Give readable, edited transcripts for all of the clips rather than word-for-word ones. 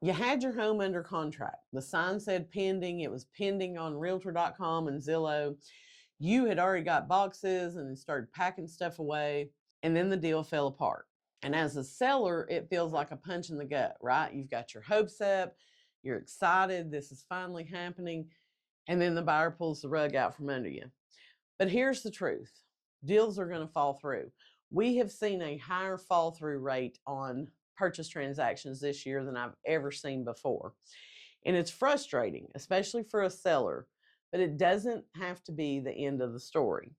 You had your home under contract. The sign said pending. It was pending on realtor.com and Zillow. You had already got boxes and started packing stuff away, and then the deal fell apart. And as a seller, it feels like a punch in the gut, right? You've got your hopes up, you're excited, this is finally happening, and then the buyer pulls the rug out from under you. But here's the truth. Deals are going to fall through. We have seen a higher fall through rate on purchase transactions this year than I've ever seen before. And it's frustrating, especially for a seller, but it doesn't have to be the end of the story.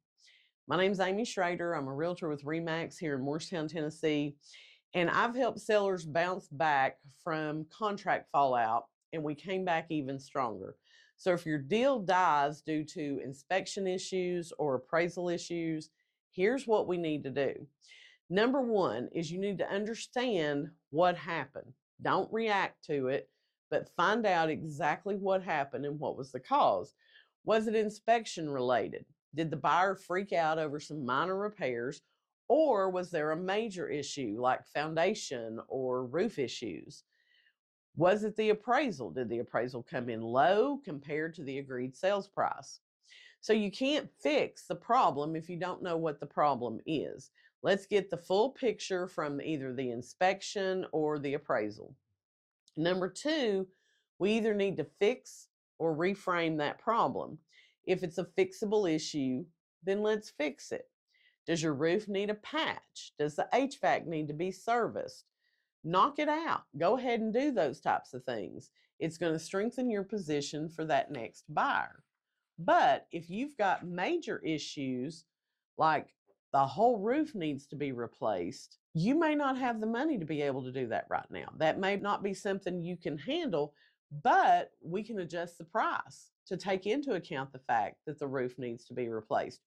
My name's Amy Schrader. I'm a realtor with RE/MAX here in Morristown, Tennessee, and I've helped sellers bounce back from contract fallout, and we came back even stronger. So if your deal dies due to inspection issues or appraisal issues, here's what we need to do. Number one is you need to understand what happened. Don't react to it, but find out exactly what happened and what was the cause. Was it inspection related? Did the buyer freak out over some minor repairs, or was there a major issue like foundation or roof issues? Was it the appraisal? Did the appraisal come in low compared to the agreed sales price? So you can't fix the problem if you don't know what the problem is. Let's get the full picture from either the inspection or the appraisal. Number two, we either need to fix or reframe that problem. If it's a fixable issue, then let's fix it. Does your roof need a patch? Does the HVAC need to be serviced? Knock it out. Go ahead and do those types of things. It's going to strengthen your position for that next buyer. But if you've got major issues, like the whole roof needs to be replaced, you may not have the money to be able to do that right now. That may not be something you can handle, but we can adjust the price to take into account the fact that the roof needs to be replaced.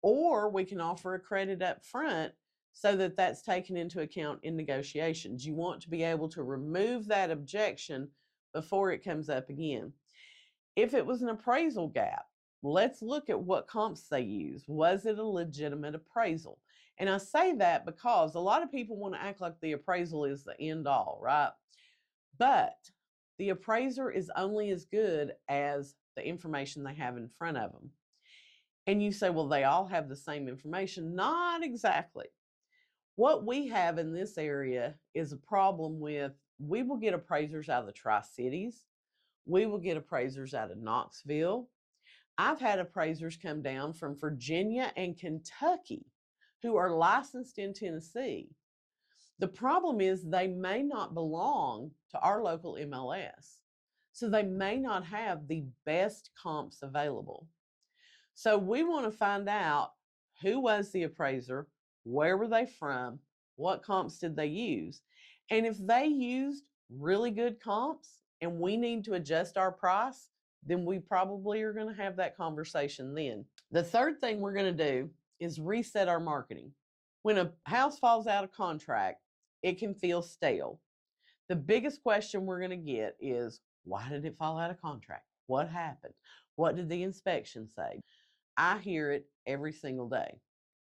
Or we can offer a credit up front so that that's taken into account in negotiations. You want to be able to remove that objection before it comes up again. If it was an appraisal gap, let's look at what comps they use. Was it a legitimate appraisal? And I say that because a lot of people want to act like the appraisal is the end all, right? But the appraiser is only as good as the information they have in front of them. And you say, well, they all have the same information. Not exactly. What we have in this area is a problem with, we will get appraisers out of the Tri-Cities. We will get appraisers out of Knoxville. I've had appraisers come down from Virginia and Kentucky who are licensed in Tennessee. The problem is they may not belong to our local MLS. So they may not have the best comps available. So we want to find out who was the appraiser, where were they from, what comps did they use? And if they used really good comps and we need to adjust our price, then we probably are going to have that conversation then. The third thing we're going to do is reset our marketing. When a house falls out of contract, it can feel stale. The biggest question we're going to get is, why did it fall out of contract? What happened? What did the inspection say? I hear it every single day.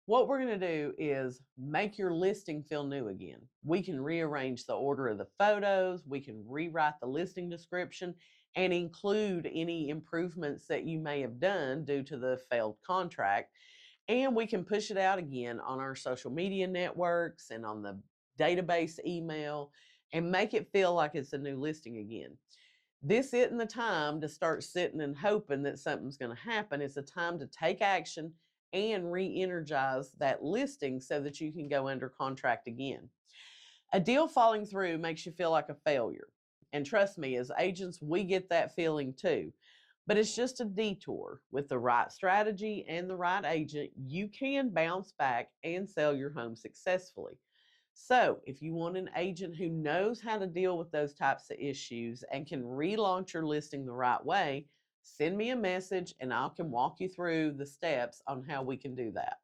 What we're going to do is make your listing feel new again. We can rearrange the order of the photos. We can rewrite the listing description and include any improvements that you may have done due to the failed contract. And we can push it out again on our social media networks and on the database email and make it feel like it's a new listing again. This isn't the time to start sitting and hoping that something's going to happen. It's a time to take action and re-energize that listing so that you can go under contract again. A deal falling through makes you feel like a failure. And trust me, as agents, we get that feeling too. But it's just a detour. With the right strategy and the right agent, you can bounce back and sell your home successfully. So if you want an agent who knows how to deal with those types of issues and can relaunch your listing the right way, send me a message and I can walk you through the steps on how we can do that.